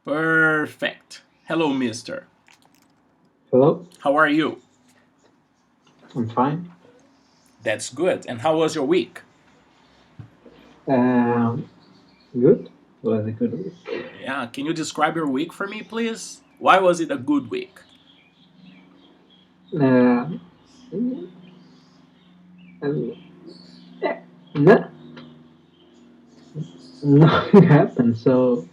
Perfect. Hello, mister. Hello, How are you? I'm fine. That's good. And how was your week? Um, Good. Was a good week. Yeah, can you describe your week for me, please? Why was it a good week? Uh, um, no, nothing happened, so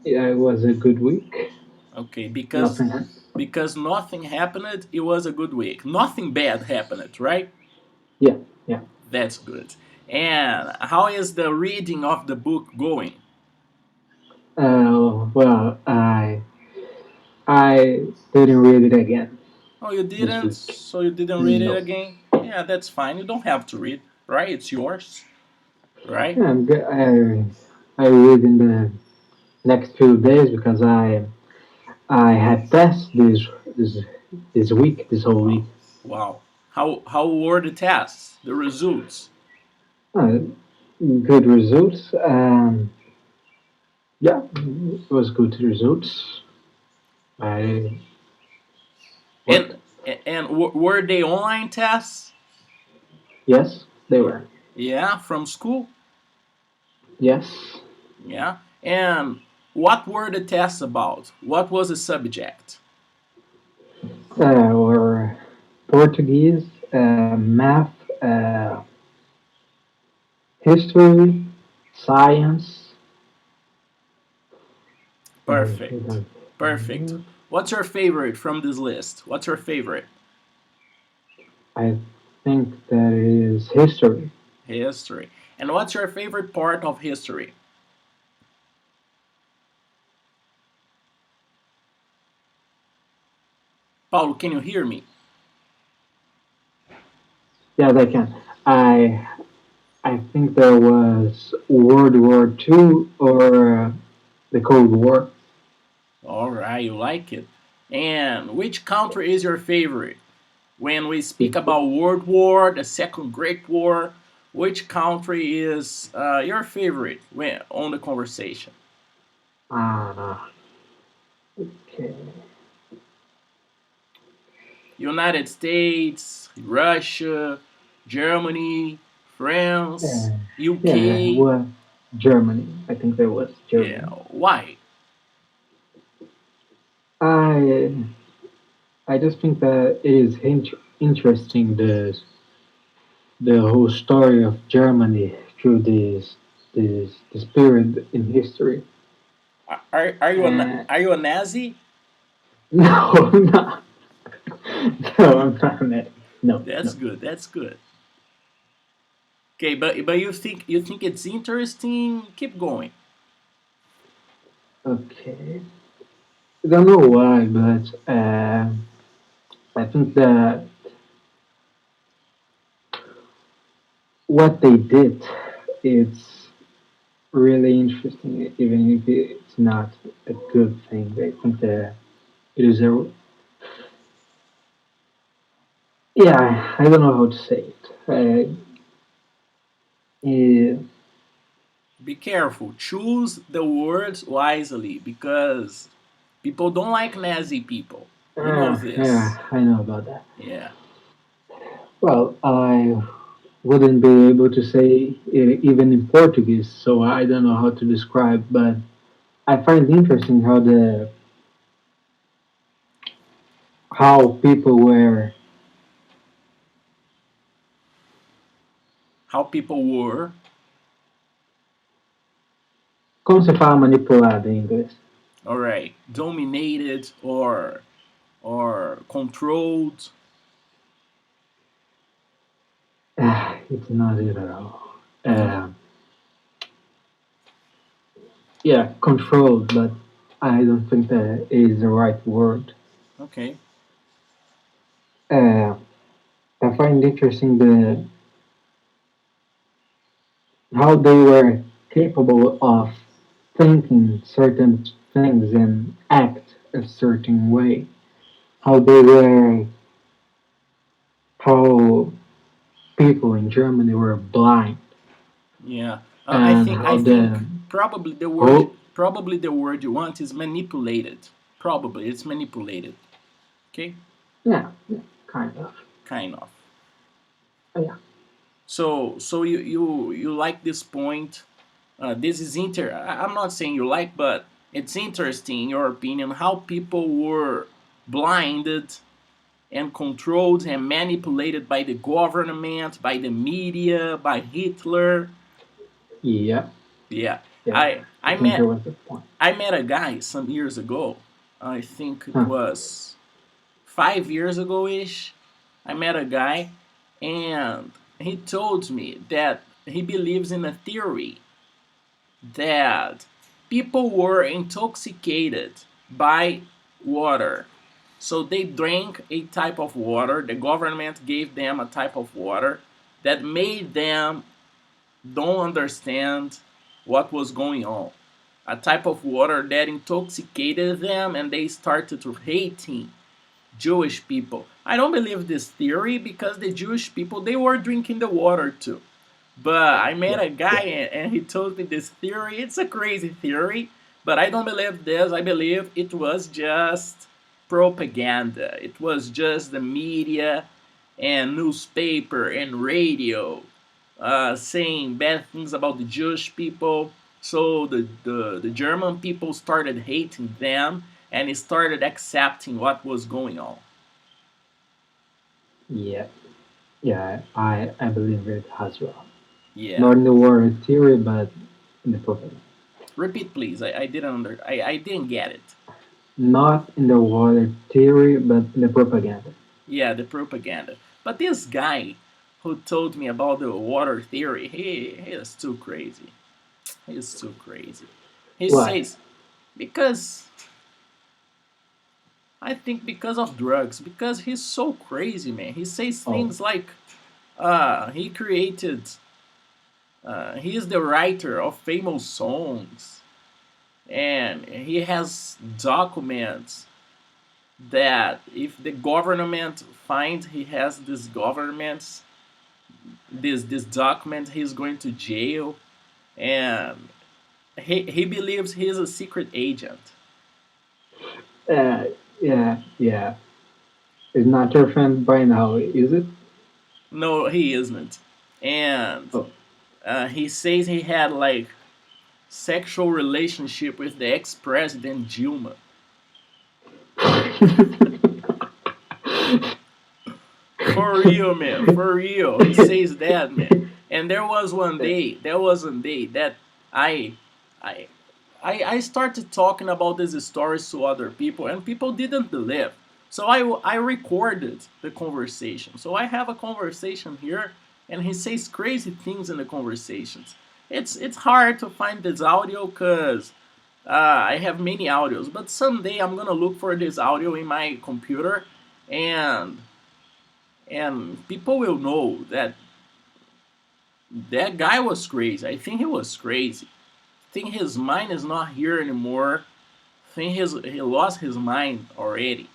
yeah, it was a good week. Okay, because Nothing happened. because nothing happened, it was a good week. Nothing bad happened, right? Yeah, yeah. That's good. And how is the reading of the book going? Well, I didn't read it again Oh, you this didn't? week. So you didn't read it No. again? Yeah, that's fine. You don't have to read, right? It's yours, right? Yeah, I'm good. I read in the next few days because I had tests this this week, this whole Wow. week. Wow. How were the tests? The results? Uh, Good results. Yeah, it was good results. I And what? were they online tests? Yes, they were. Yeah, from school? Yes, Yeah. And what were the tests about? What was the subject? or Portuguese, math, history, science. Perfect. Perfect. What's your favorite from this list? What's your favorite? I think that is history. History. And what's your favorite part of history? Paulo, can you hear me? Yeah, they can. I I think there was World War II or the Cold War. All right, you like it. And which country is your favorite? When we speak It, about World War, the Second Great War, which country is your favorite when, on the conversation? ah, okay. United States, Russia, Germany, France, Yeah, yeah, UK. well, Germany. I think there was Yeah, Germany. why? I I just think that it is interesting the whole story of Germany through this period in history. Are you And are you a Nazi? no, no, no, I'm not mad. No, That's no. good. That's good. Okay, but you think it's interesting? Keep going. Okay, I don't know why, but I think that what they did, it's really interesting, even if it's not a good thing. I think that it is a yeah. I don't know how to say it. Yeah, Be careful. Choose the words wisely because people don't like Nazi people. You know this. yeah, I know about that. Yeah. Well, I wouldn't be able to say it even in Portuguese, so I don't know how to describe. But I find interesting how people were. How people were. Como se fala manipulado em inglês? All right. Dominated or controlled. It's not it at all. No. Uh, yeah, controlled, but I don't think that is the right word. Okay. Uh, I find interesting how they were capable of thinking certain things and act a certain way. How they were, how people in Germany were blind, Yeah. I and think I how think the probably the word whole. Probably the word you want is manipulated. Probably it's manipulated. Okay, Yeah, yeah, kind of. kind of. Yeah, So you like this point. This is I'm not saying you like, but it's interesting in your opinion how people were blinded and controlled and manipulated by the government, by the media, by Hitler. yeah, Yeah, yeah. I I I think there met was a point. I met a guy some years ago. I think it Huh. was 5 years ago ish. I met a guy, and he told me that he believes in a theory that people were intoxicated by water. So they drank a type of water, the government gave them a type of water that made them don't understand what was going on. A type of water that intoxicated them and they started to hating Jewish people. I don't believe this theory because the Jewish people they were drinking the water too. But I met Yeah, a guy yeah, and he told me this theory. It's a crazy theory, but I don't believe this. I believe it was just propaganda. It was just the media and newspaper and radio saying bad things about the Jewish people. So the German people started hating them and started accepting what was going on. yeah, yeah. I believe it as well. Yeah. Not in the war theory, but in the propaganda. Repeat, please. I didn't get it. Not in the war theory, but in the propaganda. Yeah, the propaganda. But this guy who told me about the water theory, he is too crazy. He is too crazy. He Why? says because I think because of drugs, because he's so crazy, man. He says Oh, things like he created he is the writer of famous songs and he has documents that if the government finds he has these governments this document he's going to jail and he believes he's a secret agent. uh, yeah, yeah. It's not your friend by now, is it? No, he isn't. And Oh. he says he had like sexual relationship with the ex-president Dilma. For real, man. For real. He says that, man. And there was one day that I I I started talking about these stories to other people and people didn't believe. So I recorded the conversation. So I have a conversation here and he says crazy things in the conversations. It's hard to find this audio because I have many audios, but someday I'm gonna look for this audio in my computer and people will know that that guy was crazy. I think he was crazy. I think his mind is not here anymore. I think he lost his mind already.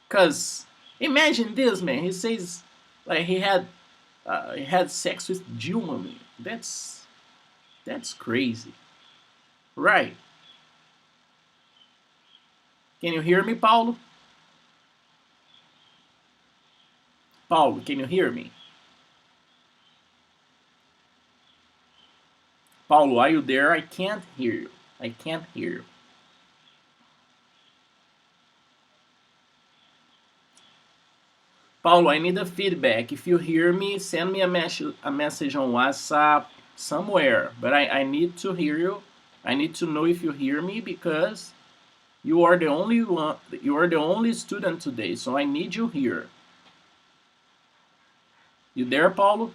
Cause imagine this, man. He says like he had sex with Dilma. Man. That's crazy, right? Can you hear me, Paulo? Paulo, can you hear me? Paulo, are you there? I can't hear you. I can't hear you. Paulo, I need a feedback. If you hear me, send me a message on WhatsApp somewhere. But I need to hear you. I need to know if you hear me because you are the only one. You are the only student today, so I need you here. You there, Paulo?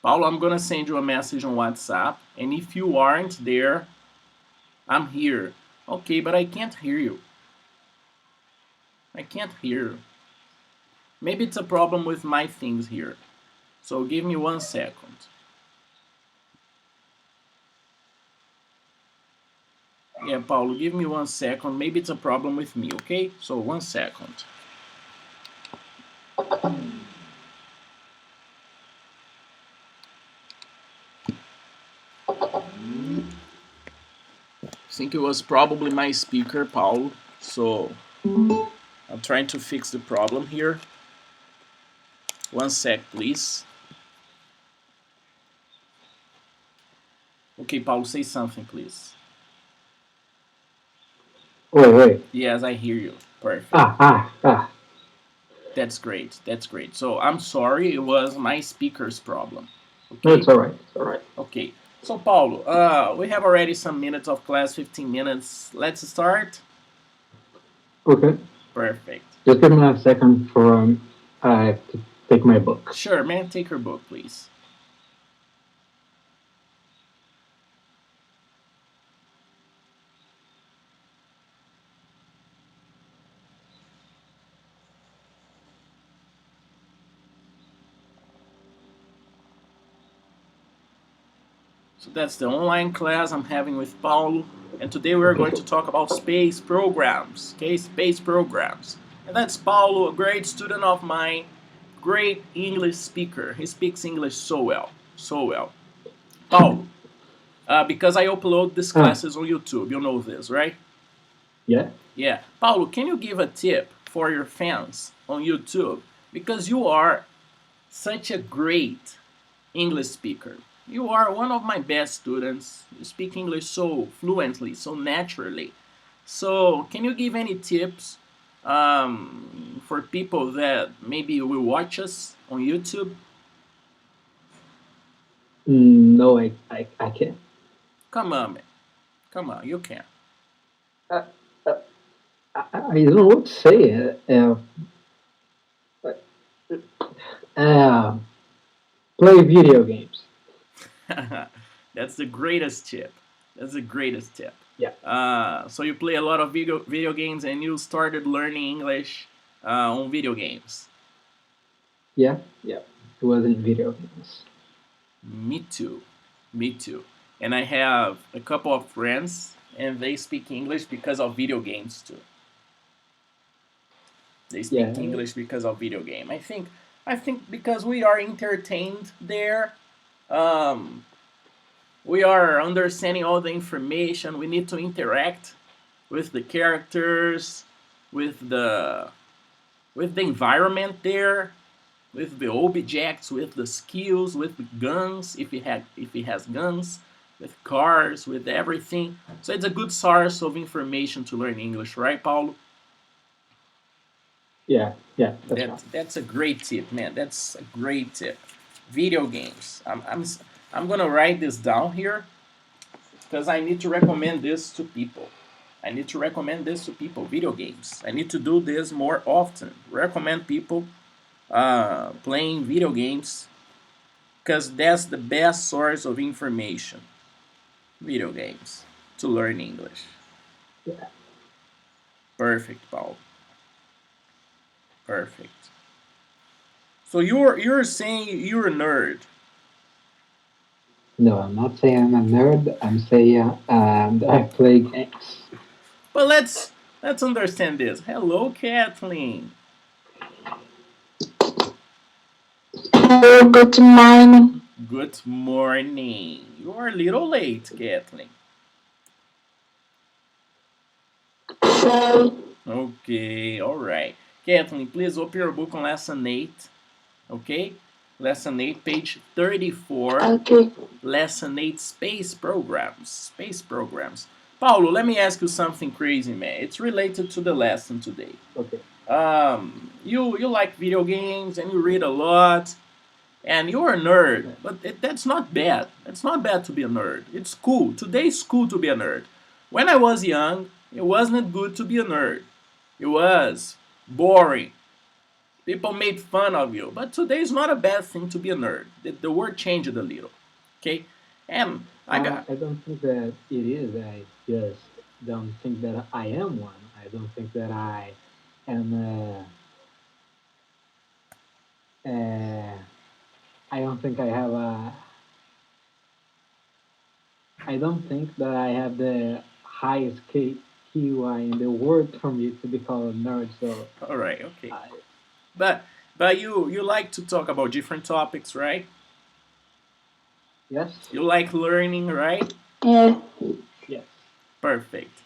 Paulo, I'm gonna send you a message on WhatsApp, and if you aren't there, I'm here. Okay, but I can't hear you. I can't hear you. Maybe it's a problem with my things here. So give me 1 second. Yeah, Paulo, give me 1 second. Maybe it's a problem with me, okay? So 1 second. think it was probably my speaker, Paulo. So I'm trying to fix the problem here. One sec, please. Okay, Paulo, say something, please. Wait, wait. Yes, I hear you. Perfect. Ah. That's great. That's great. So I'm sorry, it was my speaker's problem. No, Okay? it's all right. It's all right. Okay. So Paulo, we have already some minutes of class, 15 minutes. Let's start. Okay. Perfect. Just give me a second for I have to take my book. Sure, man. Take your book, please. So that's the online class I'm having with Paulo. And today we're going Okay. to talk about space programs. Okay, space programs. And that's Paulo, a great student of mine, great English speaker. He speaks English so well. So well. Paulo, because I upload these Ah, classes on YouTube, you know this, right? yeah. Yeah. Paulo, can you give a tip for your fans on YouTube? Because you are such a great English speaker. You are one of my best students. You speak English so fluently, so naturally. So, can you give any tips for people that maybe will watch us on YouTube? No, I can't. Come on, man. Come on, you can. Uh, uh, I don't know what to say. Uh, play video games. That's the greatest tip. That's the greatest tip. Yeah. So you play a lot of video games and you started learning English on video games. Yeah. Yeah. It wasn't video games. Me too. Me too. And I have a couple of friends and they speak English because of video games too. They speak Yeah. English because of video game. I think because we are entertained there. Um, we are understanding all the information. We need to interact with the characters, with the with the environment there, with the objects, with the skills, with the guns, if he has guns, with cars, with everything. So it's a good source of information to learn English, right, Paulo? Yeah. Yeah. That's right. That's a great tip, man. That's a great tip. Video games. I'm gonna write this down here because I need to recommend this to people. I need to recommend this to people. Video games. I need to do this more often. Recommend people playing video games because that's the best source of information. Video games to learn English. Yeah. Perfect, Paul. Perfect. So you're saying you're a nerd, No, I'm not saying I'm a nerd. I'm saying that I play games. but let's understand this. Hello, Kathleen. Hello, good morning. Good morning. You are a little late, Kathleen. Sorry. Okay, all right. Kathleen, please open your book on lesson 8. Okay? Lesson 8, page 34. Okay. Lesson 8, space programs. Space programs. Paulo, let me ask you something crazy, man. It's related to the lesson today. Okay. You like video games and you read a lot and you're a nerd, Yeah. but that's not bad. It's not bad to be a nerd. It's cool. Today's cool to be a nerd. When I was young, it wasn't good to be a nerd. It was boring. People made fun of you. But today is not a bad thing to be a nerd. The word changed a little. Okay? And I got. I don't think that it is. I just don't think that I am one. I don't think that I am. Uh, I don't think I have a. I don't think that I have the highest QI in the world for me to be called a nerd. So, Alright, okay. I, But but you like to talk about different topics, right? yes, You like learning, right? Yeah. yes. Perfect.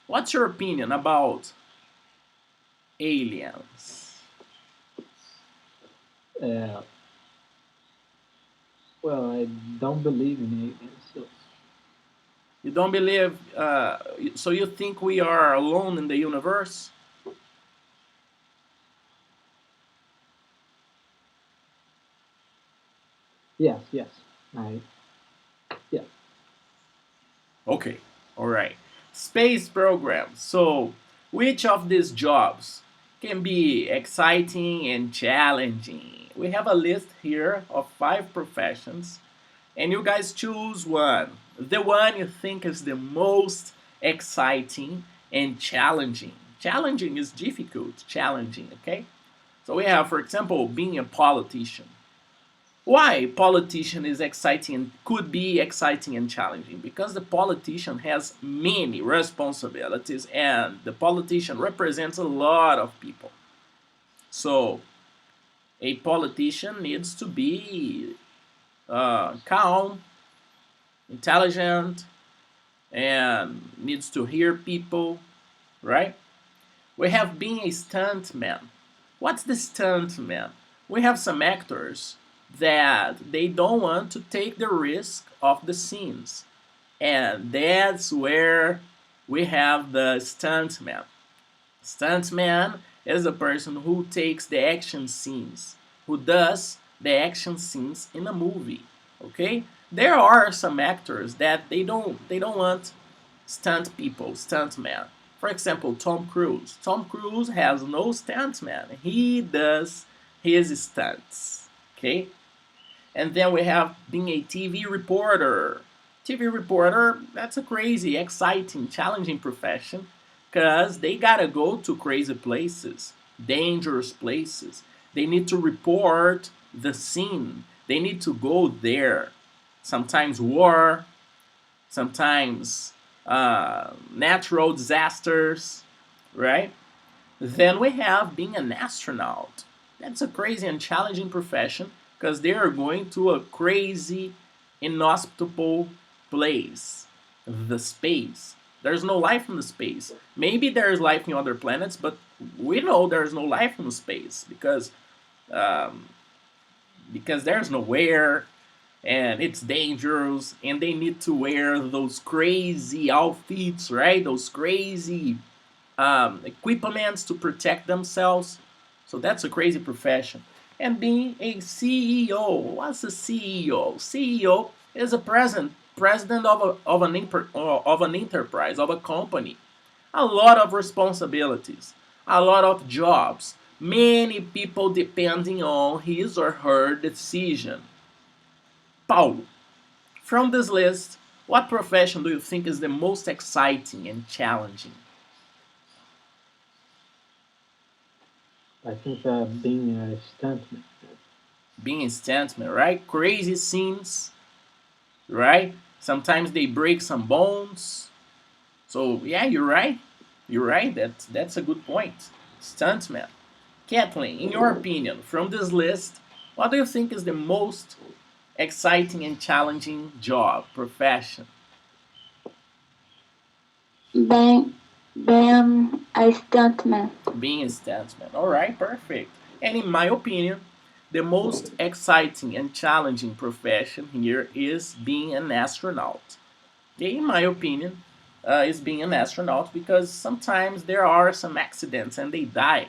What's your opinion about aliens? Uh, well, I don't believe in aliens, so You don't believe, so you think we are alone in the universe? yes, yes, I yeah. Okay, all right. Space program. So, which of these jobs can be exciting and challenging? We have a list here of 5 professions, and you guys choose one. The one you think is the most exciting and challenging. Challenging is difficult, challenging, okay? So we have, for example, being a politician. Why politician is exciting and could be exciting and challenging? Because the politician has many responsibilities and the politician represents a lot of people. So a politician needs to be calm, intelligent, and needs to hear people, right? We have being a stuntman. What's the stuntman? We have some actors that they don't want to take the risk of the scenes. And that's where we have the stuntman. Stuntman is a person who takes the action scenes, who does the action scenes in a movie. Okay? There are some actors that they don't want stunt people, stuntman. For example, Tom Cruise. Tom Cruise has no stuntman. He does his stunts. Okay? And then we have being a TV reporter. TV reporter, that's a crazy, exciting, challenging profession because they gotta go to crazy places, dangerous places. They need to report the scene. They need to go there. Sometimes war, sometimes natural disasters, right? Then we have being an astronaut. That's a crazy and challenging profession because they are going to a crazy, inhospitable place, the space. There's no life in the space. Maybe there's life in other planets, but we know there's no life in space um, because there's no air and it's dangerous and they need to wear those crazy outfits, right? Those crazy equipments to protect themselves. So that's a crazy profession. And being a CEO, what's a CEO? CEO is a president of an enterprise, of a company. A lot of responsibilities, a lot of jobs, many people depending on his or her decision. Paulo, from this list, what profession do you think is the most exciting and challenging? I think being a stuntman. Being a stuntman, right? Crazy scenes, right? Sometimes they break some bones. So yeah, you're right. You're right. That's a good point. Stuntman. Kathleen, in your opinion, from this list, what do you think is the most exciting and challenging job, profession? being, being a stuntman. Being a stuntman. All right, perfect. And in my opinion, the most exciting and challenging profession here is being an astronaut. Okay, in my opinion, is being an astronaut because sometimes there are some accidents and they die.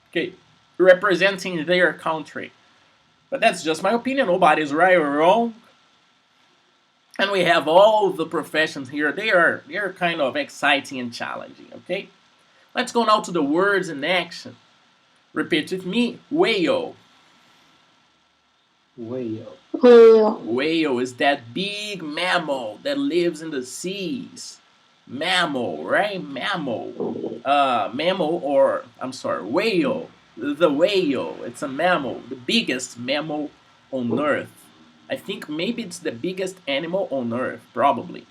Okay, representing their country. But that's just my opinion. Nobody's right or wrong. And we have all the professions here. They are kind of exciting and challenging. Okay, let's go now to the words in action. Repeat with me. Whale. Whale. Wheel. Whale is that big mammal that lives in the seas. Mammal, right? Mammal. Mammal, or I'm sorry, whale. The whale. It's a mammal, the biggest mammal on Earth. I think maybe it's the biggest animal on Earth, probably.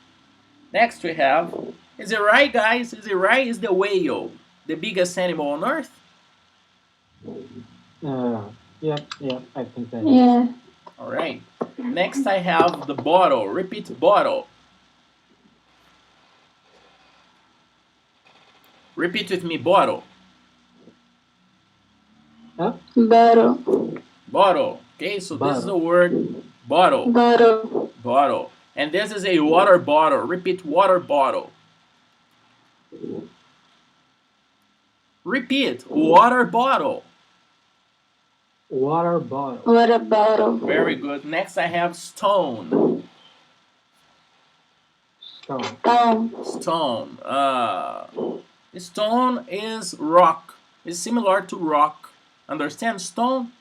Next we have, is it right, guys? Is it right? Is the whale the biggest animal on Earth? Yeah, yeah, I think that is. Yeah. All right. Next I have the bottle. Repeat bottle. Repeat with me, bottle. Huh? Bottle. Bottle. Okay, so this is the Bottle. word bottle. Bottle. Bottle. And this is a water bottle. Repeat, water bottle. Repeat, water bottle. Water bottle. Water bottle. Very good. Next I have stone. Stone. Stone. Stone. Stone is rock. It's similar to rock. Understand stone?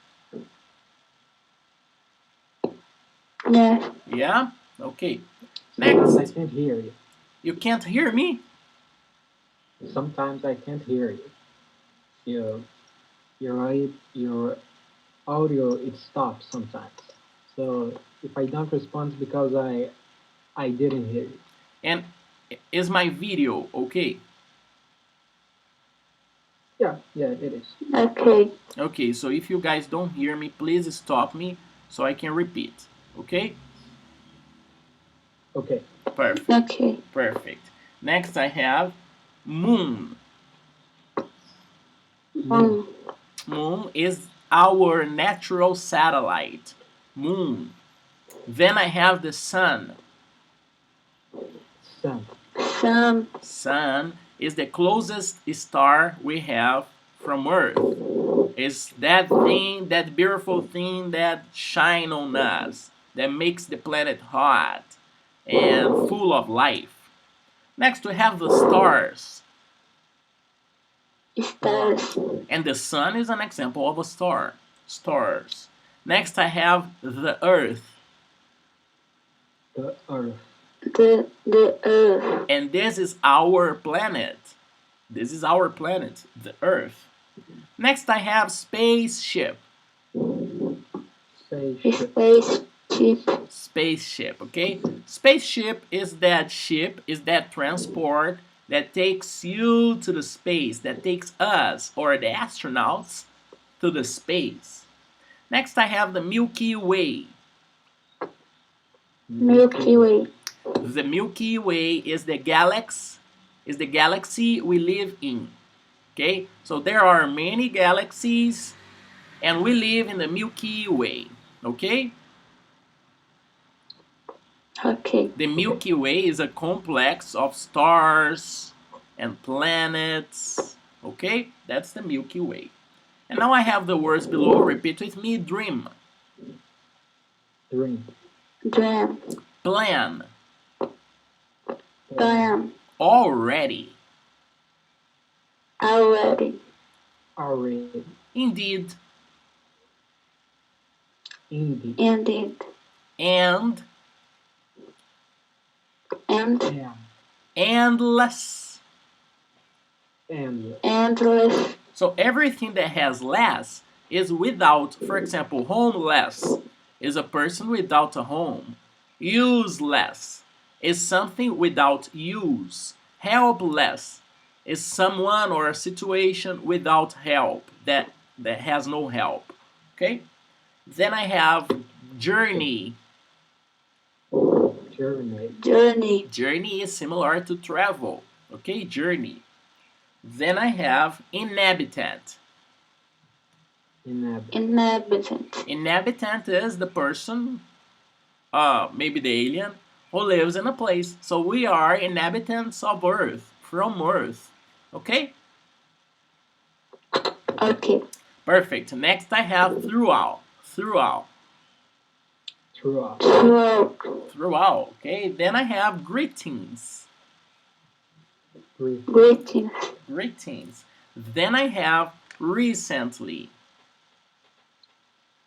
Yes. Yeah? Okay. Sometimes I Next. can't hear you. You can't hear me? Sometimes I can't hear you. Your your audio it stops sometimes. So if I don't respond it's because I didn't hear you. And is my video okay? Yeah, it is. Okay. Okay, so if you guys don't hear me, please stop me so I can repeat. Okay? Okay. Perfect. Okay. Perfect. Next I have moon. Moon. Moon is our natural satellite. Moon. Then I have the sun. Sun. Sun. Sun is the closest star we have from Earth. It's that thing, that beautiful thing that shine on us, that makes the planet hot and full of life. Next we have the stars. Stars. And the sun is an example of a star. Stars. Next I have the earth. The earth. The earth. And this is our planet. This is our planet, the earth. Next I have spaceship. Spaceship. Spaceship. Spaceship, okay? Spaceship is that ship, is that transport that takes you to the space, that takes us or the astronauts to the space. Next I have the Milky Way. Milky Way. The Milky Way is the galaxy we live in. Okay? So there are many galaxies and we live in the Milky Way. Okay? Okay. The Milky Way is a complex of stars and planets. Okay? That's the Milky Way. And now I have the words below. Repeat with me. Dream. Dream. Dream. Plan. Plan. Already. Already. Already. Indeed. Indeed. Indeed. And. And And. Endless. Endless. endless. So everything that has less is without. For example, homeless is a person without a home. Useless is something without use. Helpless is someone or a situation without help, that has no help. Okay? Then I have journey. Journey. Journey. Journey is similar to travel. Okay? Journey. Then I have inhabitant. Inhabitant. Inhabitant is the person, maybe the alien, who lives in a place. So we are inhabitants of Earth, from Earth. Okay? Okay. Perfect. Next I have throughout. Throughout. Throughout. Throughout. Throughout. Okay? Then I have greetings. Greetings. Greetings. Then I have recently.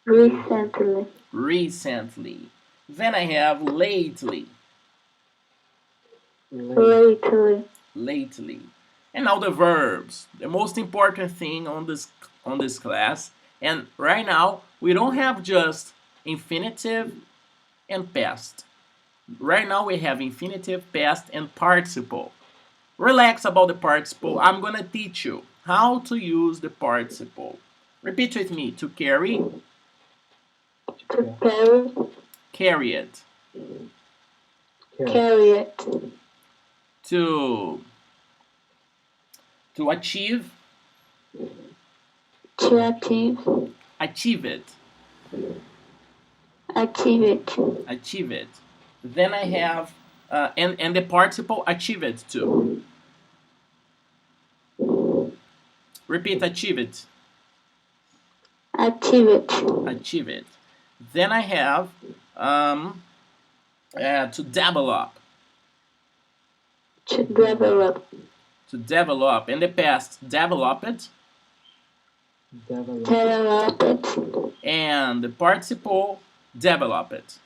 Recently. Recently. Then I have lately. Lately. Lately. And now the verbs, the most important thing on this class. And right now we don't have just infinitive and past. Right now we have infinitive, past, and participle. Relax about the participle. I'm gonna teach you how to use the participle. Repeat with me. To carry, To carry. carry it. Carry it. To To achieve, to achieve, achieve it, achieve it, achieve it. Then I have, and the participle achieve it too. Repeat, achieve it, achieve it, achieve it. Then I have um, to develop, to develop, to develop. In the past, develop it, Develop. develop it, and the participle develop it.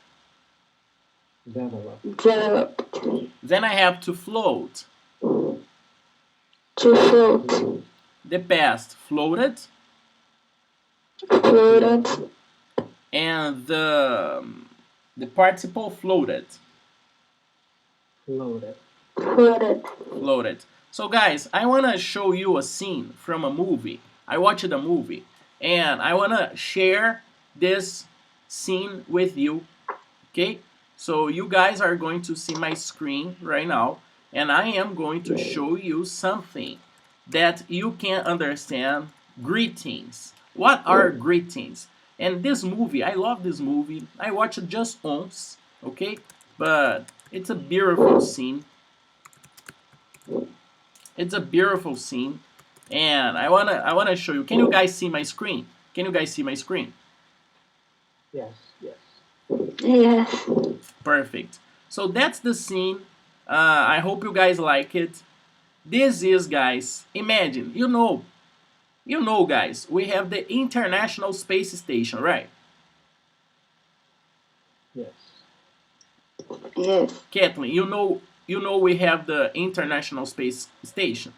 Develop. develop it, Then I have to float. to float, The past floated, floated, and the participle floated, Floated. floated, floated. So guys, I wanna show you a scene from a movie. I watched a movie, and I wanna share this scene with you. Okay, so you guys are going to see my screen right now, and I am going to show you something that you can understand. Greetings. What are greetings? And this movie, I love this movie. I watched it just once, okay? But it's a beautiful scene. It's a beautiful scene, and I wanna show you. Can you guys see my screen? Can you guys see my screen? Yes. Yes. yes, Perfect. So that's the scene. I hope you guys like it. This is, guys, imagine, guys, we have the International Space Station, right? Yes. yes, Kathleen, you know we have the International Space Station.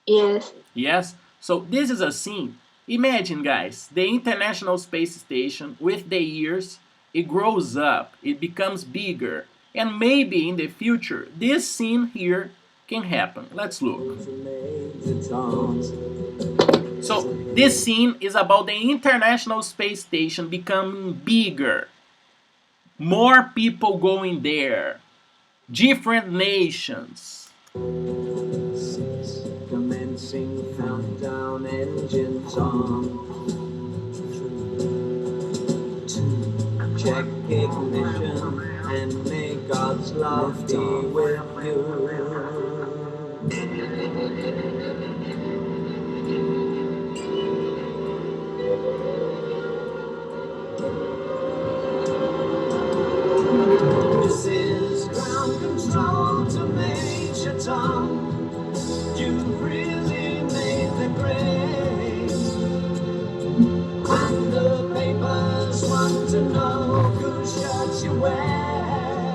yes, Yes? So this is a scene. Imagine, guys, the International Space Station, with the years, it grows up, it becomes bigger, and maybe in the future, this scene here can happen. Let's look. So this scene is about the International Space Station becoming bigger, more people going there, different nations. Commencing countdown, engines on. 3, 2, check ignition, and may God's love be with you. This is ground control to Major Tom. You've really made the grade, and the papers want to know whose shirt you wear.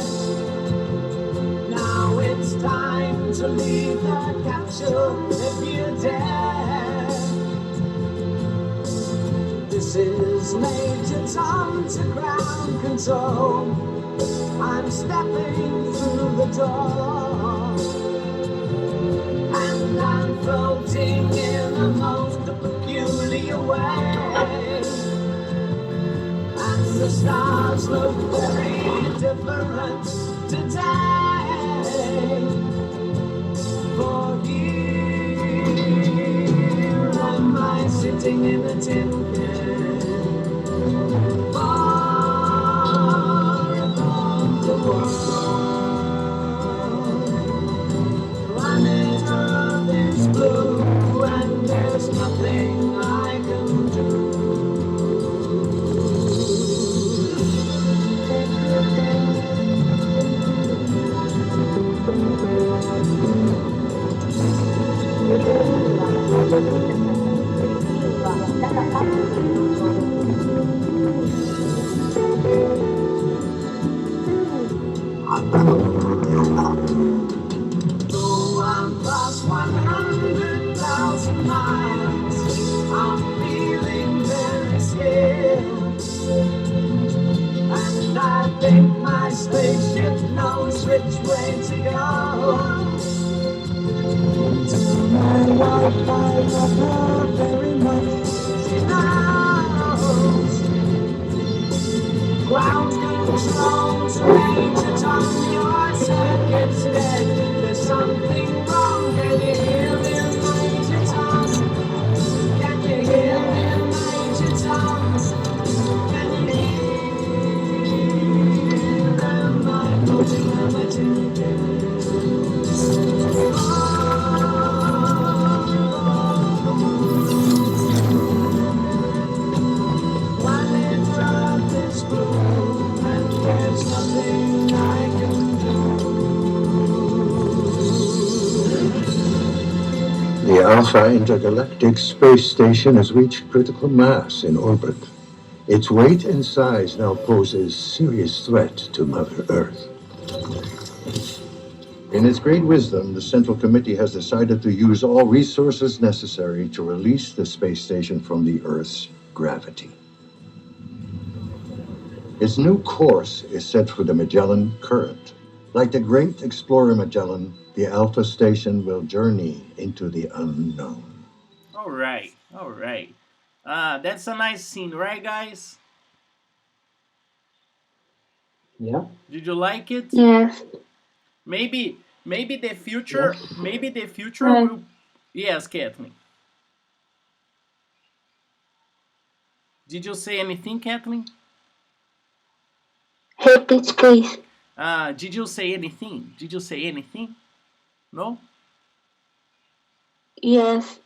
Now it's time to leave the capsule if you dare. This is Major Tom to ground control. I'm stepping through the door, and I'm floating in a most peculiar way. And the stars look very different today. For here am I sitting in a tin can, far above the world. Planet Earth is blue, and there's nothing I can do. Though I'm past 100,000 miles, I'm feeling very still. And I think my spaceship knows which way to go. To my wife, I love her very much. She knows. Ground control to Major Tom, your circuit's dead. This something wrong? Can you hear me, Major Tom? Can you hear me, Major Tom? Can you hear my When it dropped its blue, and there's nothing I can The Alpha Intergalactic Space Station has reached critical mass in orbit. Its weight and size now poses serious threat to Mother Earth. In its great wisdom, the Central Committee has decided to use all resources necessary to release the space station from the Earth's gravity. Its new course is set for the Magellan Current. Like the great explorer Magellan, the Alpha Station will journey into the unknown. All right, all right. That's a nice scene, right, guys? Yeah. Did you like it? Yes. Maybe the Yes. future Right. will. Yes, Kathleen. Did you say anything, Kathleen? Repeat, please. Did you say anything? Did you say anything? No? Yes.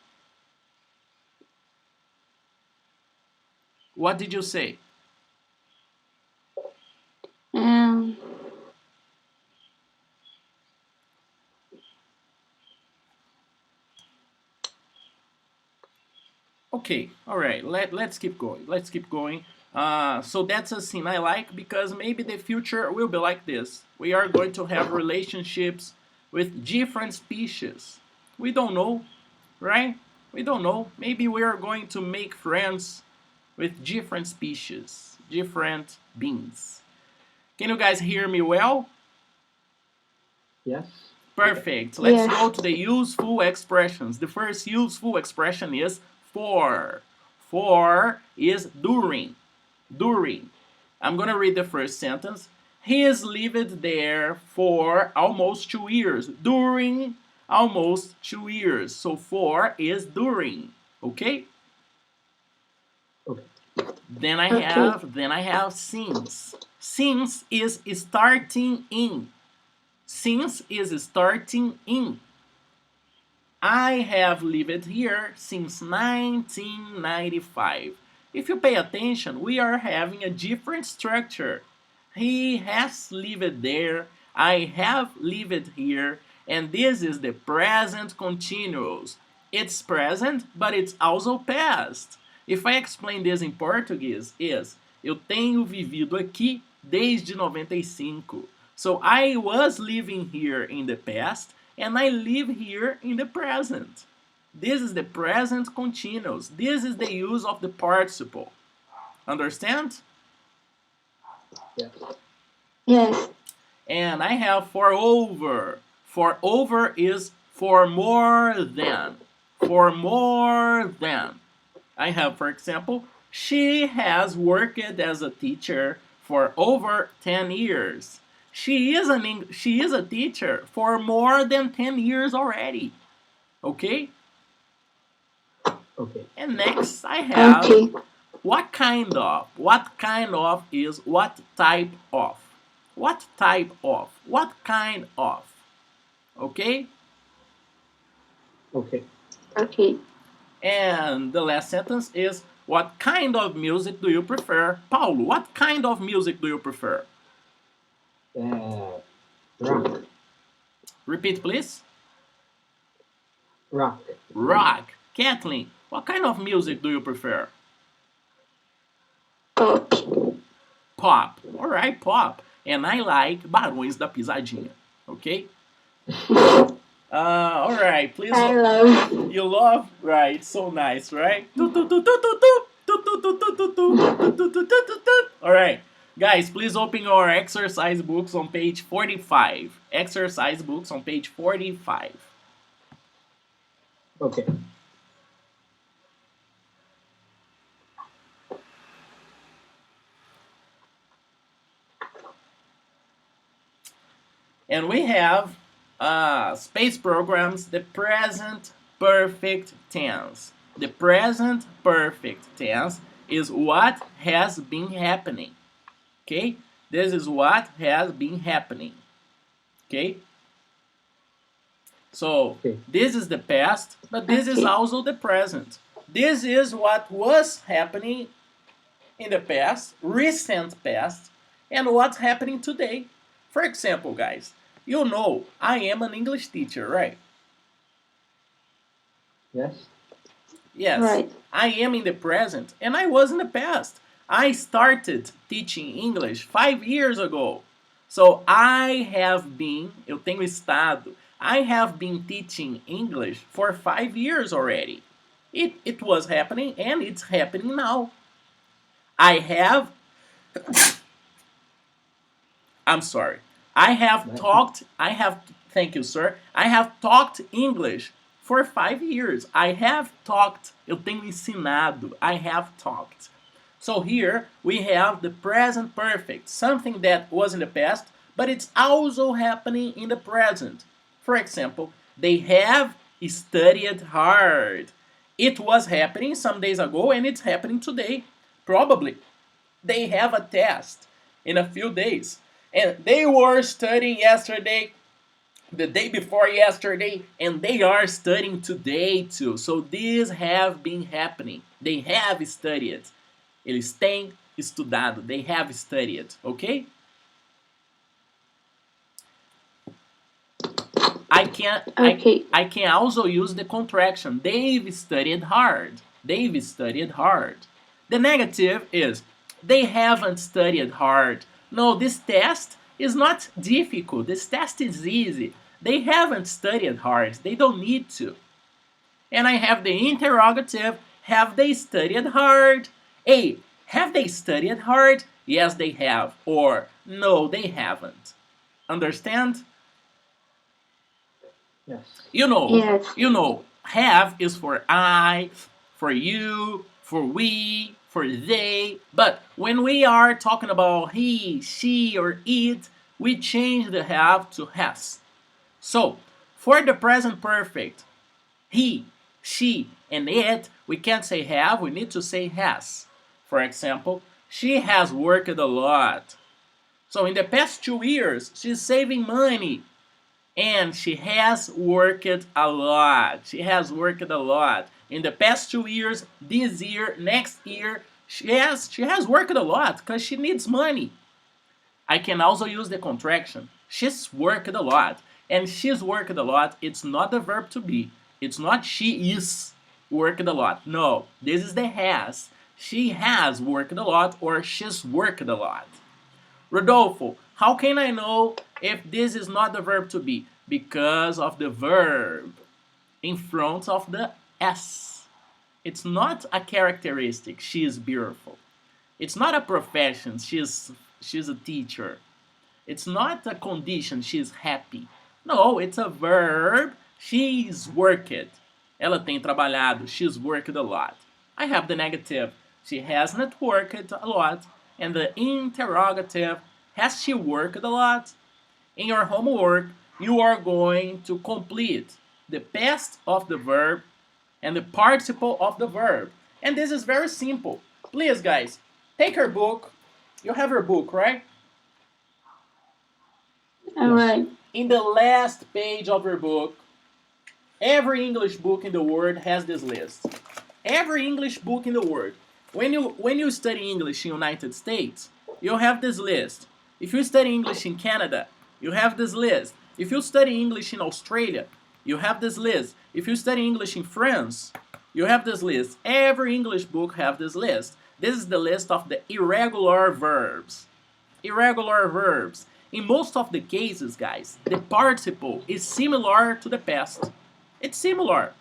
What did you say? Um. Okay, all right. Let's keep going. Let's keep going. So that's a scene I like because maybe the future will be like this. We are going to have relationships with different species. We don't know, right? We don't know. Maybe we are going to make friends with different species, different beings. Can you guys hear me well? Yes. Perfect. Let's Yes. go to the useful expressions. The first useful expression is for. For is during. During. I'm going to read the first sentence. He is lived there for almost 2 years. During almost 2 years. So for is during. Okay? Okay. Then I Okay. have since. Since is starting in. Since is starting in. I have lived here since 1995. If you pay attention, we are having a different structure. He has lived there, I have lived here, and this is the present continuous. It's present, but it's also past. If I explain this in Portuguese, is eu tenho vivido aqui desde 95. So I was living here in the past and I live here in the present. This is the present continuous. This is the use of the participle. Understand? Yes. Yes. And I have for over. For over is for more than. For more than. I have, for example, she has worked as a teacher for over 10 years. She is a teacher for more than 10 years already. Okay? Okay. And next I have Okay. what kind of. What kind of is what type of. What type of. What kind of. Okay? Okay. Okay. And the last sentence is what kind of music do you prefer? Paulo, what kind of music do you prefer? Rock. Repeat, please. Rock. Rock. Kathleen, what kind of music do you prefer? Pop. Pop. Alright, pop. And I like Barões da Pisadinha. Okay? Alright, please. I love. You love? Right, so nice, right? Alright, guys, please open your exercise books on page 45. Exercise books on page 45. Okay. And we have space programs, the present perfect tense. The present perfect tense is what has been happening. Okay? This is what has been happening. Okay? So Okay. this is the past, but this is Okay. also the present. This is what was happening in the past, recent past, and what's happening today. For example, guys, you know I am an English teacher, right? Yes. Yes, Right. I am in the present, and I was in the past. I started teaching English 5 years ago. So I have been, eu tenho estado, I have been teaching English for 5 years already. It was happening and it's happening now. I have I'm sorry. Thank you, sir. I have talked English for 5 years. I have talked, eu tenho ensinado, I have talked. So here we have the present perfect, something that was in the past, but it's also happening in the present. For example, they have studied hard. It was happening some days ago and it's happening today. Probably they have a test in a few days. And they were studying yesterday, the day before yesterday, and they are studying today too. So these have been happening. They have studied. Eles têm estudado. They have studied. Okay? I can Okay. I can also use the contraction. They've studied hard. They've studied hard. The negative is they haven't studied hard. No, this test is not difficult. This test is easy. They haven't studied hard. They don't need to. And I have the interrogative. Have they studied hard? A. Have they studied hard? Yes, they have. Or no, they haven't. Understand? Yes. Yes. You know, have is for I, for you, for we, for they. But when we are talking about he, she, or it, we change the have to has. So, for the present perfect, he, she, and it, we can't say have, we need to say has. For example, she has worked a lot. So, in the past 2 years, she's saving money and she has worked a lot. She has worked a lot. In the past 2 years, this year, next year, she has worked a lot because she needs money. I can also use the contraction. She's worked a lot. And she's worked a lot, it's not the verb to be. It's not she is worked a lot. No, this is the has. She has worked a lot or she's worked a lot. Rodolfo, how can I know if this is not the verb to be? Because of the verb in front of the S. It's not a characteristic, she is beautiful. It's not a profession, she's a teacher. It's not a condition, she's happy. No, it's a verb, she's worked. Ela tem trabalhado, she's worked a lot. I have the negative, she hasn't worked a lot. And the interrogative, has she worked a lot? In your homework, you are going to complete the past of the verb and the participle of the verb. And this is very simple. Please, guys, take your book. You have your book, right? All right. In the last page of your book, every English book in the world has this list. Every English book in the world. When you study English in United States, you have this list. If you study English in Canada, you have this list. If you study English in Australia, you have this list. If you study English in France, you have this list. Every English book have this list. This is the list of the irregular verbs. Irregular verbs. In most of the cases, guys, the participle is similar to the past. It's similar.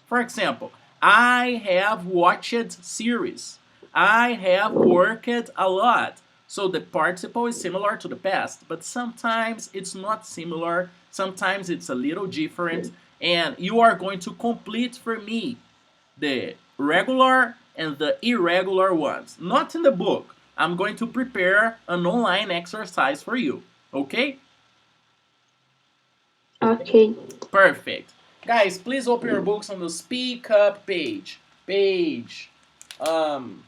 For example, I have watched series. I have worked a lot. So the participle is similar to the past, but sometimes it's not similar. Sometimes it's a little different. And you are going to complete for me the regular and the irregular ones. Not in the book. I'm going to prepare an online exercise for you. Okay? Okay. Perfect. Guys, please open your books on the Speak Up page. Um,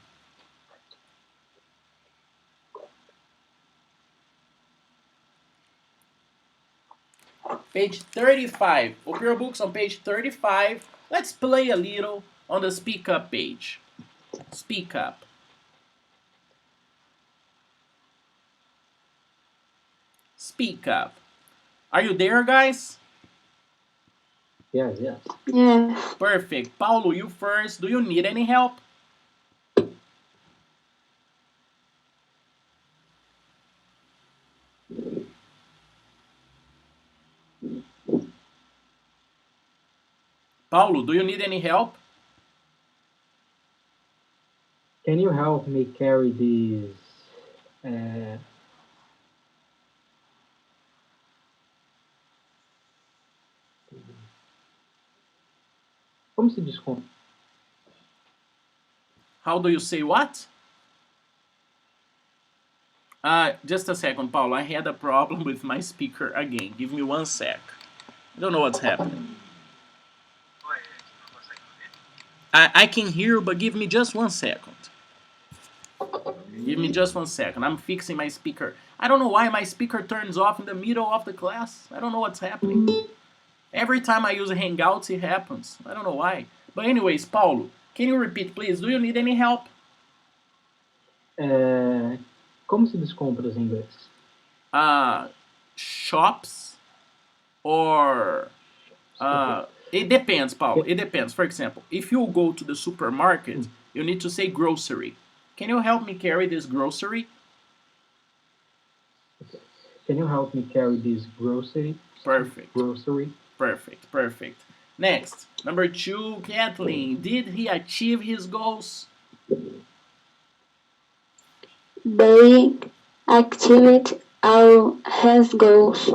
page 35. Open your books on page 35. Let's play a little on the Speak Up page. Speak Up. Speak Up. Are you there, guys? Yes, yes. Yes. Perfect. Paulo, you first. Do you need any help? Paulo, do you need any help? Can you help me carry these? Uh, Como se desconta? How do you say what? Just a second, Paulo. I had a problem with my speaker again. Give me 1 sec. I don't know what's happening. I can hear you, but give me just 1 second. Give me just 1 second. I'm fixing my speaker. I don't know why my speaker turns off in the middle of the class. I don't know what's happening. Every time I use Hangouts, it happens. I don't know why. But anyways, Paulo, can you repeat, please? Do you need any help? Como se diz compras em inglês? Shops or it depends, Paulo. It depends. For example, if you go to the supermarket, you need to say grocery. Can you help me carry this grocery? Can you help me carry this grocery? Perfect. Grocery. Perfect. Next, number 2, Kathleen. Did he achieve his goals? They activate all his goals.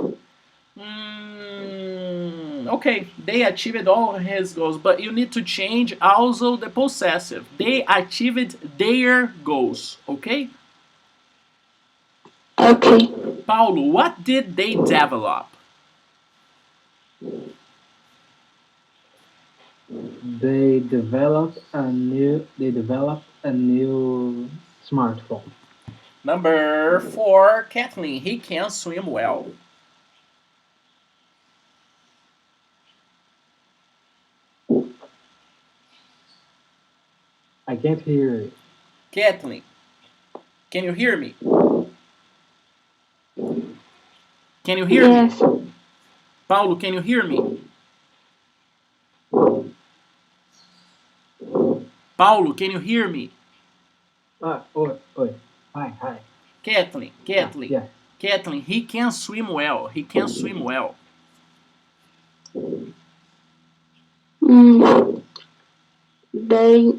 Okay, they achieved all his goals, but you need to change also the possessive. They achieved their goals, okay? Okay. Paulo, what did they develop? They developed a new smartphone. Number 4, Kathleen. He can swim well. I can't hear it. Kathleen, can you hear me? Can you hear Yes. me? Paulo, can you hear me? Paulo, can you hear me? Oi. Hi. Kathleen, Yeah. Kathleen, he can swim well. He can swim well. They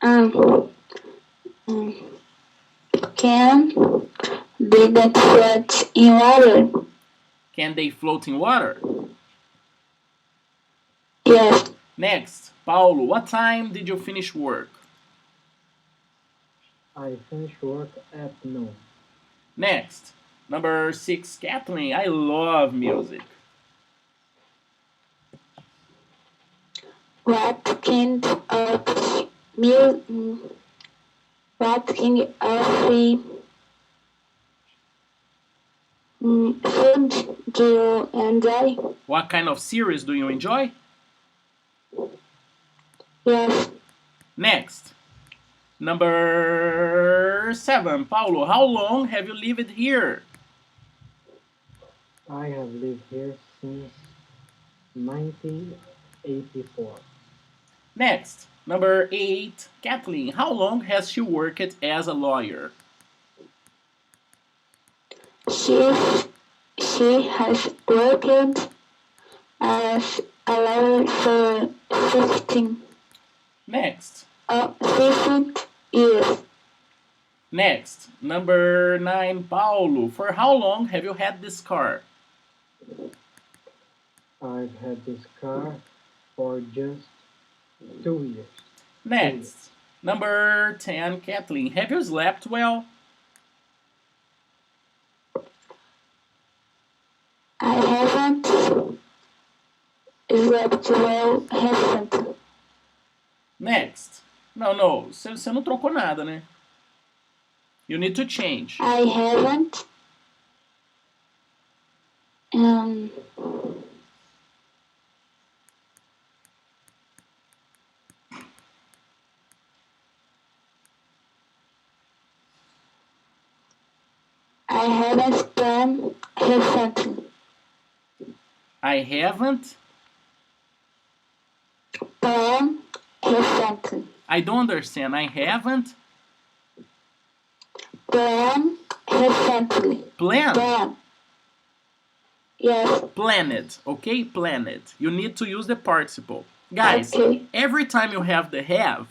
um, can didn't float in water. Can they float in water? Yes. Next, Paulo, what time did you finish work? I finish work at noon. Next, number 6, Kathleen. I love music. What kind of mu- what kind of food do you enjoy? What kind of series do you enjoy? Yes. Next, number 7, Paulo. How long have you lived here? I have lived here since 1984. Next, number 8, Kathleen. How long has she worked as a lawyer? She she has worked as a lawyer for 15 Next, 15 years. Next, number 9, Paulo. For how long have you had this car? I've had this car for just 2 years. Next, number 10, Kathleen. Have you slept well? I haven't slept well recently. Next. Não, você não trocou nada, né? You need to change. I haven't I haven't planned recently. I haven't. Planned recently. I don't understand. I haven't Planned recently. planned. Plan. Yes. Planet, okay? Planet. You need to use the participle. Guys, Okay. every time you have the have,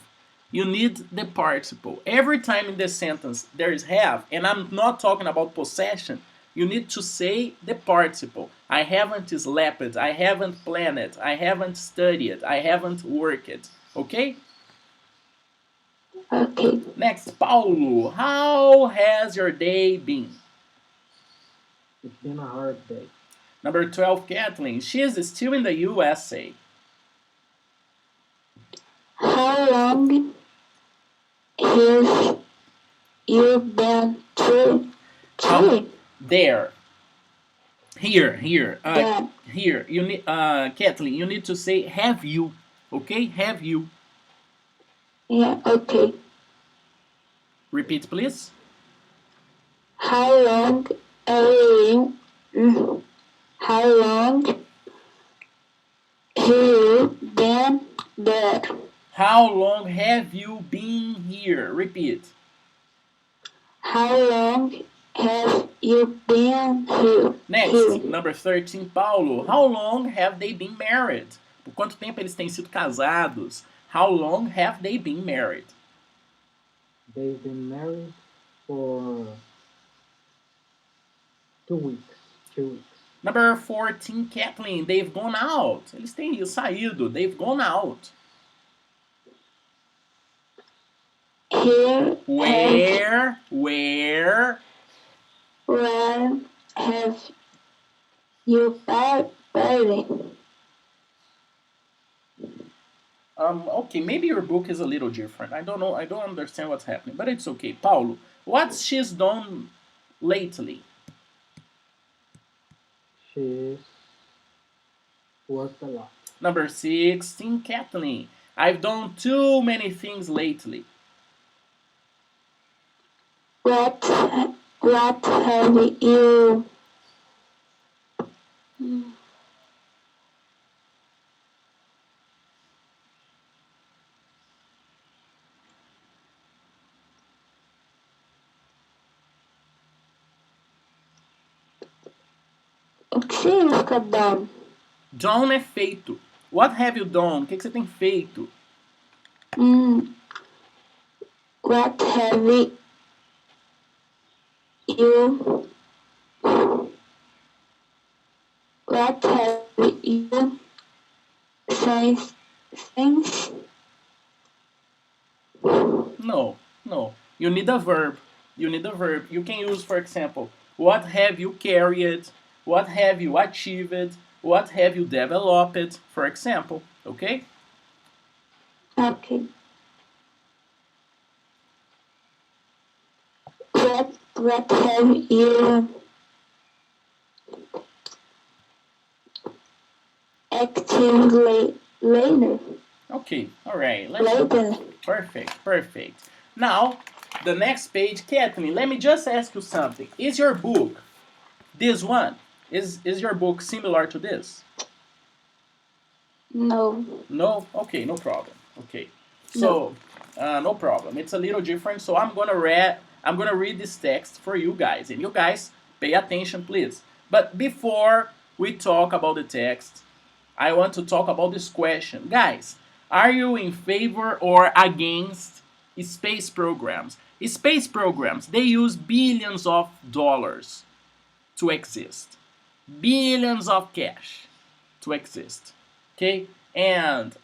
you need the participle. Every time in the sentence there is have, and I'm not talking about possession, you need to say the participle. I haven't slept, I haven't planned, I haven't studied, I haven't worked, okay? Okay. Next, Paulo, how has your day been? It's been a hard day. Number 12, Kathleen, she is still in the USA. How long have you been to Chile? There. Here. There. Here. You need, Kathleen, you need to say have you. Okay? Have you. Yeah, okay. Repeat, please. How long have you been there? How long have you been here? Repeat. How long have you been here? Next, number 13, Paulo. How long have they been married? Por quanto tempo eles têm sido casados? How long have they been married? They've been married for 2 weeks. 2 weeks. Number 14, Kathleen. They've gone out. Eles têm saído. They've gone out. Here. Where? Where have you been? Okay, maybe your book is a little different. I don't know. I don't understand what's happening, but it's okay. Paulo, what she's done lately? She's worked a lot. Number 16, Kathleen. I've done too many things lately. What have you? O que significa done? Done é feito. What have you done? O que você tem feito? What have you? What have you since? No. You need a verb. You can use, for example, what have you carried? What have you achieved? What have you developed? For example, okay? Okay. What have you actively later? Okay, all right. Later. Perfect. Now, the next page, Kathleen, let me just ask you something. Is your book this one? Is your book similar to this? No. No? Okay, no problem. Okay. So, no problem. It's a little different, so I'm gonna read this text for you guys. And you guys, pay attention, please. But before we talk about the text, I want to talk about this question. Guys, are you in favor or against space programs? Space programs, they use billions of dollars to exist. Billions of cash to exist. Okay? And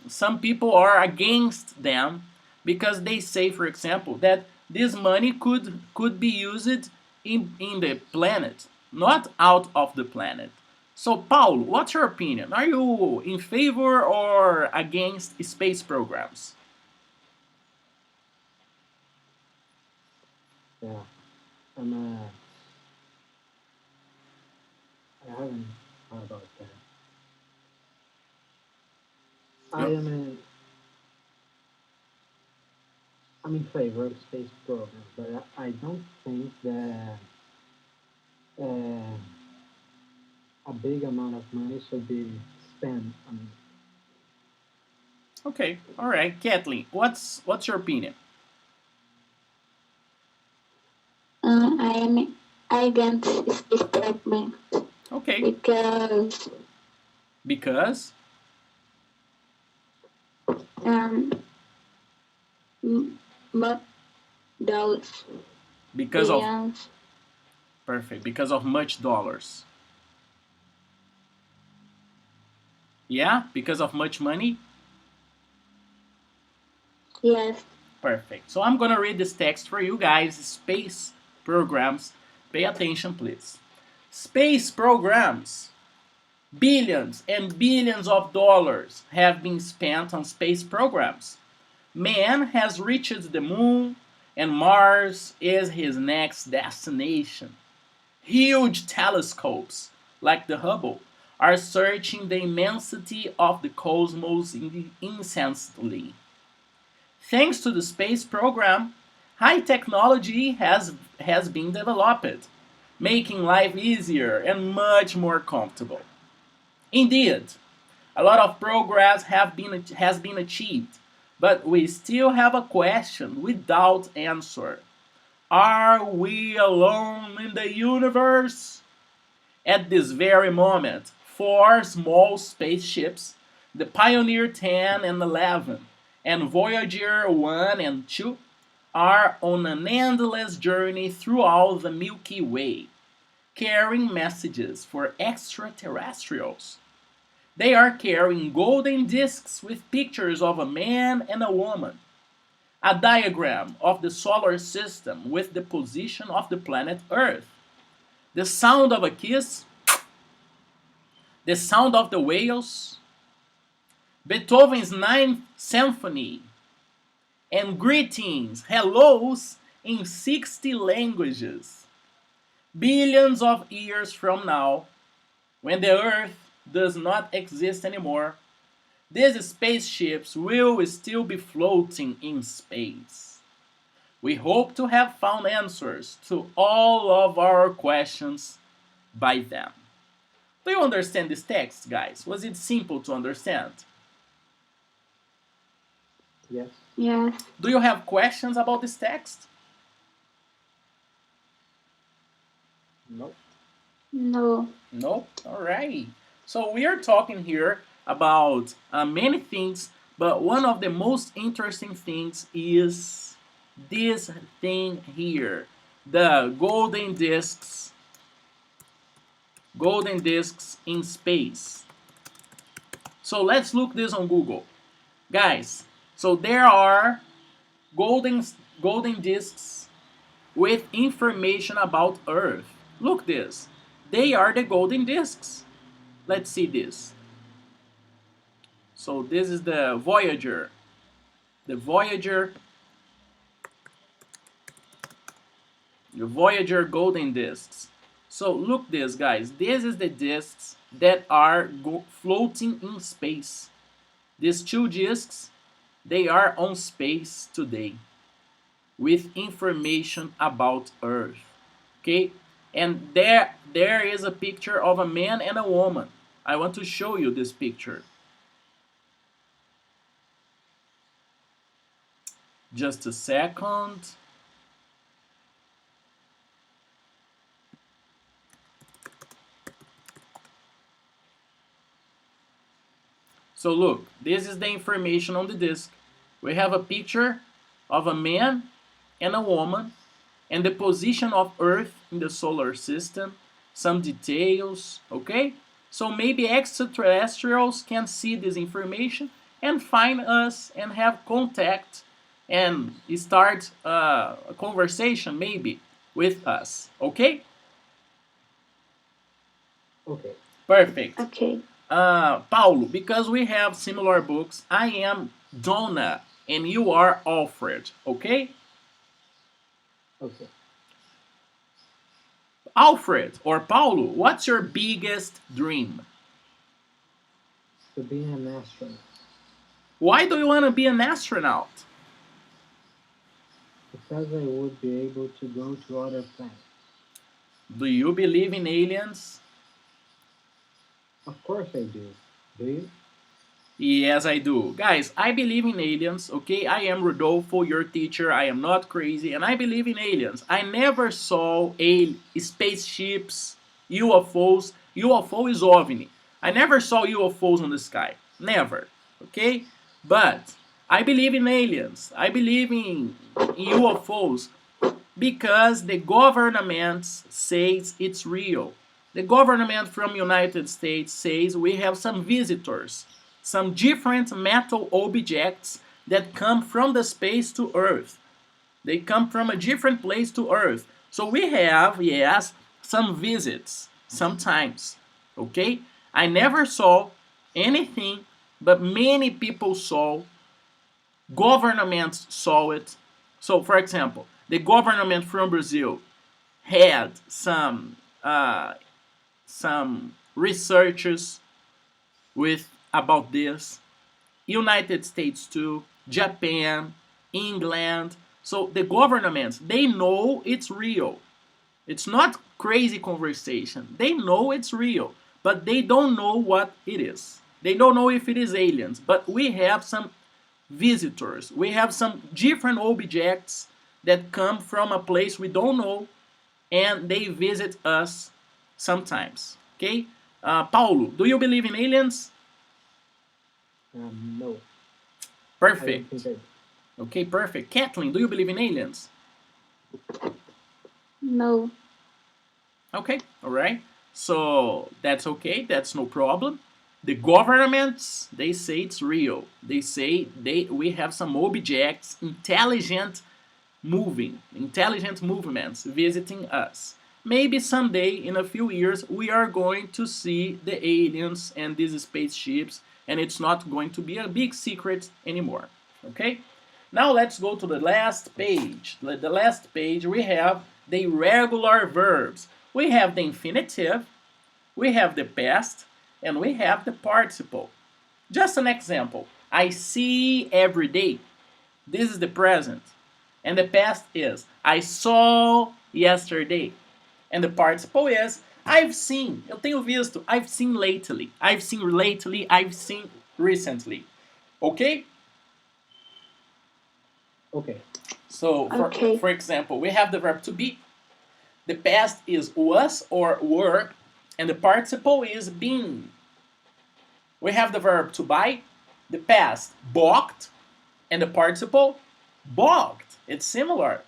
some people are against them because they say, for example, that this money could be used in the planet. not out of the planet. So, Paul, what's your opinion? Are you in favor or against space programs? Yeah, I'm. I haven't thought about that. I You- am. I'm in favor of space programs, but I don't think that uh, a big amount of money should be spent on. Okay, all right, Kathleen, what's your opinion? I am against space program Okay, because because um but those because of billions. perfect because of much dollars. Yeah, because of much money. Yes, Perfect. So I'm gonna read this text for you guys. Space programs. Pay attention, please. Space programs. Billions and billions of dollars have been spent on space programs. Man has reached the moon, and Mars is his next destination. Huge telescopes, like the Hubble, are searching the immensity of the cosmos incessantly. Thanks to the space program, high technology has been developed, making life easier and much more comfortable. Indeed, a lot of progress has been achieved, but we still have a question without answer. Are we alone in the universe? At this very moment, four small spaceships, the Pioneer 10 and 11, and Voyager 1 and 2, are on an endless journey throughout the Milky Way, carrying messages for extraterrestrials. They are carrying golden discs with pictures of a man and a woman, a diagram of the solar system with the position of the planet Earth, the sound of a kiss, the sound of the whales, Beethoven's Ninth Symphony, and greetings, hellos in 60 languages. Billions of years from now, when the Earth does not exist anymore, these spaceships will still be floating in space. We hope to have found answers to all of our questions by then. Do you understand this text, guys? Was it simple to understand? Yes. yes, Do you have questions about this text? No. no, No? Alright. So we are talking here about many things, but one of the most interesting things is this thing here. The golden discs in space. So let's look this on Google. Guys, so there are golden golden discs with information about Earth. Look this. They are the golden discs. Let's see this. So this is the Voyager. The Voyager the Voyager golden discs. So look this, guys. This is the discs that are floating in space. These two discs, they are on space today with information about Earth. Okay? And there is a picture of a man and a woman. I want to show you this picture. Just a second. So look, this is the information on the disc. We have a picture of a man and a woman and the position of Earth in the solar system, some details, okay? So maybe extraterrestrials can see this information and find us and have contact and start a conversation maybe with us, okay? Okay. Perfect. Okay. Paulo, because we have similar books, I am Donna and you are Alfred, okay? Okay. Alfred or Paulo, what's your biggest dream? To be an astronaut. Why do you want to be an astronaut? Because I would be able to go to other planets. Do you believe in aliens? Of course I do. Do you? Yes, I do. Guys, I believe in aliens, okay? I am Rodolfo, your teacher. I am not crazy, and I believe in aliens. I never saw spaceships, UFOs. UFO is OVNI. I never saw UFOs in the sky. Never, okay? But I believe in aliens. I believe in UFOs because the government says it's real. The government from United States says we have some visitors, some different metal objects that come from the space to Earth. They come from a different place to Earth. So we have, yes, some visits sometimes. Okay? I never saw anything, but many people saw. Governments saw it. So, for example, the government from Brazil had some researchers with about this. United States too, Japan, England. So the governments, they know it's real. It's not crazy conversation. They know it's real, but they don't know what it is. They don't know if it is aliens, but we have some visitors. We have some different objects that come from a place we don't know and they visit us sometimes. Okay? Paulo, do you believe in aliens? No. I don't think Perfect. I do. Okay, perfect. Kathleen, do you believe in aliens? No. Okay, all right. So that's okay. That's no problem. The governments, they say it's real. They say we have some objects, intelligent movements visiting us. Maybe someday, in a few years, we are going to see the aliens and these spaceships, and it's not going to be a big secret anymore. Okay? Now let's go to the last page. The last page we have the irregular verbs. We have the infinitive, we have the past, and we have the participle. Just an example. I see every day. This is the present. And the past is I saw yesterday. And the participle is I've seen. Eu tenho visto. I've seen lately. I've seen lately. I've seen recently. Okay? Okay. So, Okay. for example, we have the verb to be. The past is was or were, and the participle is been. We have the verb to buy, the past bought, and the participle bought. It's similar.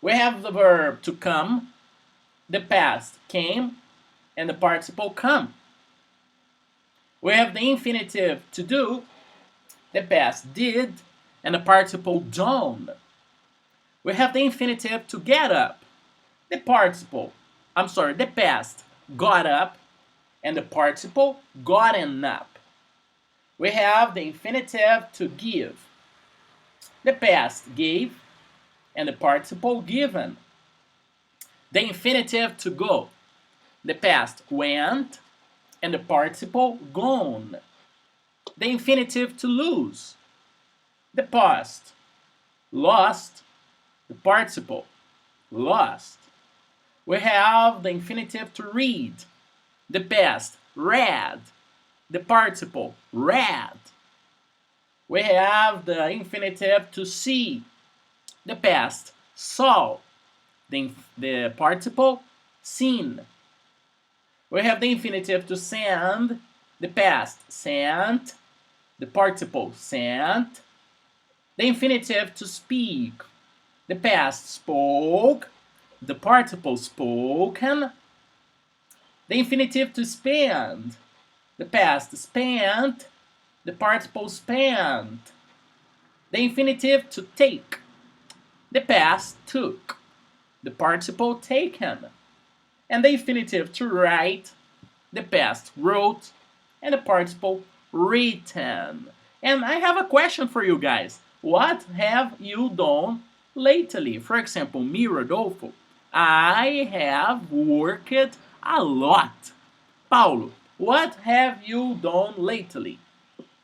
We have the verb to come, the past came, and the participle come. We have the infinitive to do, the past did, and the participle done. We have the infinitive to get up, the the past got up, and the participle gotten up. We have the infinitive to give, the past gave, and the participle given. The infinitive to go, the past went, and the participle gone. The infinitive to lose, the past lost, the participle lost. We have the infinitive to read, the past read, the participle read. We have the infinitive to see, the past saw, the participle seen. We have the infinitive to send, the past sent, the participle sent. The infinitive to speak, the past spoke, the participle spoken. The infinitive to spend, the past spent, the participle spent. The infinitive to take, the past took, the participle taken. And the infinitive to write, the past wrote, and the participle written. And I have a question for you guys. What have you done lately? For example, me, Rodolfo, I have worked a lot. Paulo, what have you done lately?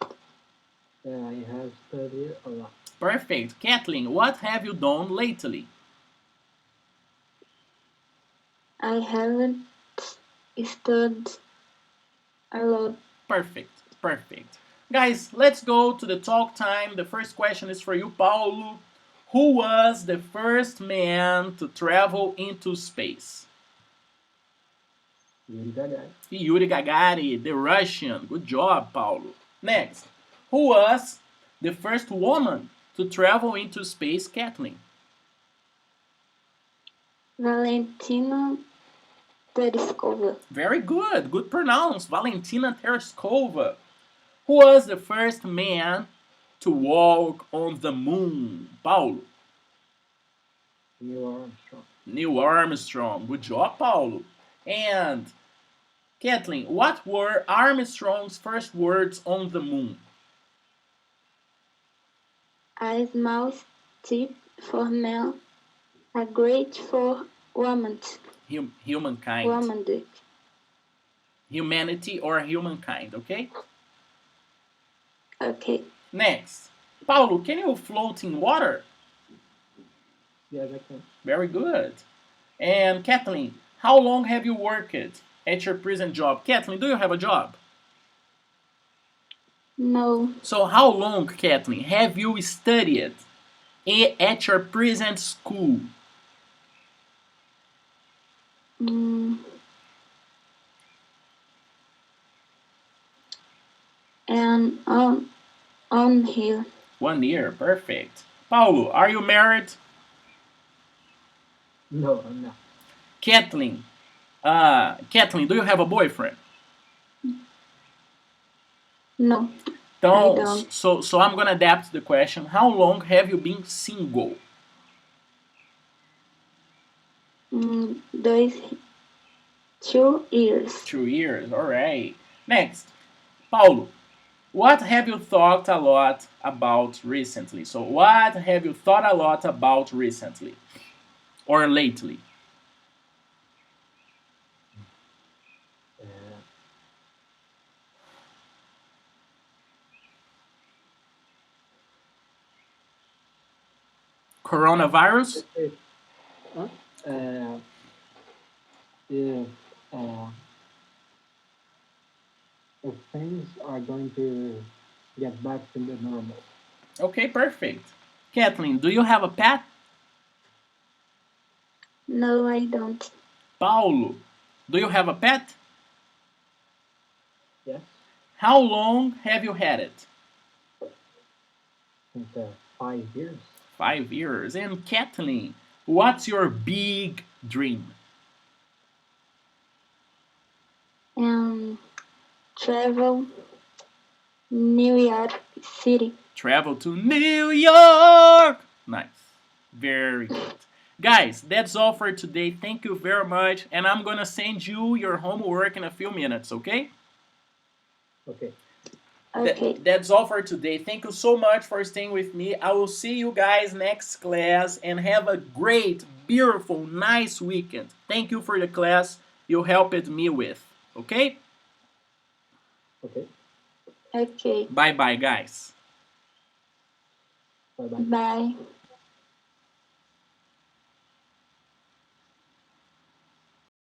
I have studied a lot. Perfect. Kathleen, what have you done lately? I haven't studied a lot. Perfect. Perfect. Guys, let's go to the talk time. The first question is for you, Paulo. Who was the first man to travel into space? Yuri Gagarin. Yuri Gagarin, the Russian. Good job, Paulo. Next, who was the first woman to travel into space, Kathleen? Valentina Tereskova. Very good. Good pronounce. Valentina Tereskova. Who was the first man to walk on the moon? Paulo. Neil Armstrong. Neil Armstrong. Good job, Paulo. And Kathleen, what were Armstrong's first words on the moon? A small step for man, a great for woman. Humankind. Woman. Humanity or humankind, okay? Okay. Next. Paulo, can you float in water? Yes, I can. Very good. And Kathleen, how long have you worked at your present job? Kathleen, do you have a job? No. So how long, Kathleen, have you studied at your present school? And on here. 1 year, perfect. Paulo, are you married? No, I'm not. Kathleen, do you have a boyfriend? No. Então, I don't. so I'm gonna adapt the question. How long have you been single? 2 years. 2 years, all right. Next, Paulo, what have you thought a lot about recently? So what have you thought a lot about recently or lately? Coronavirus? If, uh, if, uh, if things are going to get back to the normal. Okay, perfect. Kathleen, do you have a pet? No, I don't. Paulo, do you have a pet? Yes, How long have you had it? since 5 years. 5 years. And Kathleen, what's your big dream? Travel New York City. Travel to New York. Nice. Very good. Guys, that's all for today. Thank you very much. And I'm going to send you your homework in a few minutes, okay? Okay. Okay. That's all for today. Thank you so much for staying with me. I will see you guys next class and have a great, beautiful, nice weekend. Thank you for the class you helped me with, okay? Okay. Okay. Bye-bye, guys. Bye bye. Bye.